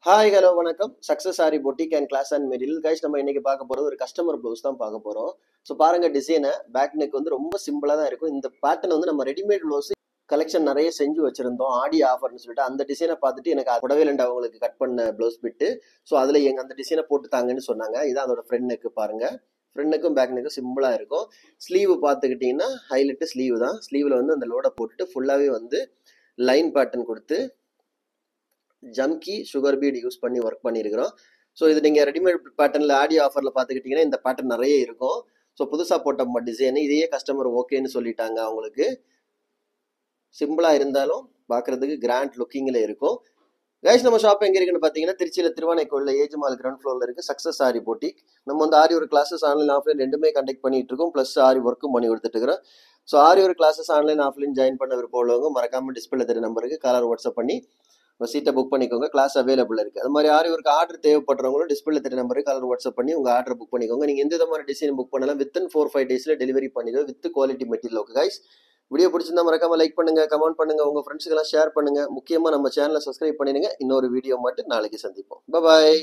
Hi hello வணக்கம். Success sari boutique and class and material guys. நம்ம இன்னைக்கு பார்க்க போறது ஒரு கஸ்டமர் ப்ளவுஸ் தான் பார்க்க போறோம். ஸோ பாருங்க, டிசைனை பேக் நெக் வந்து ரொம்ப சிம்பிளா தான் இருக்கும். இந்த பேட்டர்ன் வந்து நம்ம ரெடிமேட் ப்ளவுஸ் கலெக்ஷன் நிறைய செஞ்சு வச்சிருந்தோம், ஆடி ஆஃபர்னு சொல்லிட்டு. அந்த டிசைனை பார்த்துட்டு எனக்கு புடவை ரெண்டு அவங்களுக்கு கட் பண்ண ப்ளவுஸ் பிட்டு. ஸோ அதில் அந்த டிசைனை போட்டு தாங்கன்னு சொன்னாங்க. இதான் அதோட ஃப்ரண்ட் நெக்கு. பாருங்க, ஃப்ரண்ட் நெக்கும் பேக் நெக்கும் சிம்பிளா இருக்கும். ஸ்லீவ் பார்த்துக்கிட்டிங்கன்னா ஹைலைட்டு ஸ்லீவ் தான். ஸ்லீவில் வந்து அந்த லோடை போட்டுட்டு ஃபுல்லாகவே வந்து லைன் பேட்டர்ன் கொடுத்து ஜம்கி சுகர் பீட் யூஸ் பண்ணி ஒர்க் பண்ணியிருக்கிறோம். ஸோ இது நீங்கள் ரெடிமேட் பேட்டர்னில் ஆடி ஆஃபரில் பார்த்துக்கிட்டிங்கன்னா இந்த பேட்டர்ன் நிறைய இருக்கும். ஸோ புதுசாக போட்ட டிசைனு இதையே கஸ்டமர் ஓகேன்னு சொல்லிட்டாங்க. அவங்களுக்கு சிம்பிளாக இருந்தாலும் பார்க்குறதுக்கு கிராண்ட் லுக்கிங்கில் இருக்கும். கைஸ், நம்ம ஷாப் எங்கே இருக்குன்னு பார்த்தீங்கன்னா திருச்சியில் திருவானைக்கோவில் ஏஜ்மால் கிரவுண்ட் ஃப்ளோரில் இருக்குது சக்ஸஸ் ஆரி பொட்டிக். நம்ம வந்து ஆரி ஒரு கிளாஸஸ் ஆன்லைன் ஆஃப்லைன் ரெண்டுமே கண்டக்ட் பண்ணிட்டு இருக்கோம். ப்ளஸ் ஆரி ஒர்க்கும் பண்ணி கொடுத்துட்டு இருக்கிறோம். ஸோ ஆரி ஒரு கிளாஸஸ் ஆன்லைன் ஆஃப்லைன் ஜாயின் பண்ண விருப்பம் உள்ளவங்க மறக்காமல் டிஸ்பிளே தெரிய நம்பருக்கு காலர் வாட்ஸ்அப் பண்ணி சீட்டை புக் பண்ணிக்கோங்க. கிளாஸ் அவைலபிள் இருக்குது. அது மாதிரி ஆரி ஒர்க் ஆர்டர் தேவைப்படுறவங்களும் டிஸ்பிளே தெரிய நம்பருக்கு காலர் வாட்ஸ்அப் பண்ணி உங்கள் ஆர்டர் புக் பண்ணிக்கோங்க. நீங்கள் எந்த விதமான டிசைன் புக் பண்ணலாம் வித்தின் 4-5 டேஸில் டெலிவரி பண்ணிடுவோம் with quality material. Okay guys, video பிடிச்சிருந்தா மறக்காம லைக் பண்ணுங்க, கமெண்ட் பண்ணுங்க, உங்க ஃப்ரெண்ட்ஸுக்கெல்லாம் ஷேர் பண்ணுங்க. முக்கியமாக நம்ம சேனலை சப்ஸ்கிரைப் பண்ணிடுங்க. இன்னொரு வீடியோ மட்டும் நாளைக்கு சந்திப்போம். பாய்.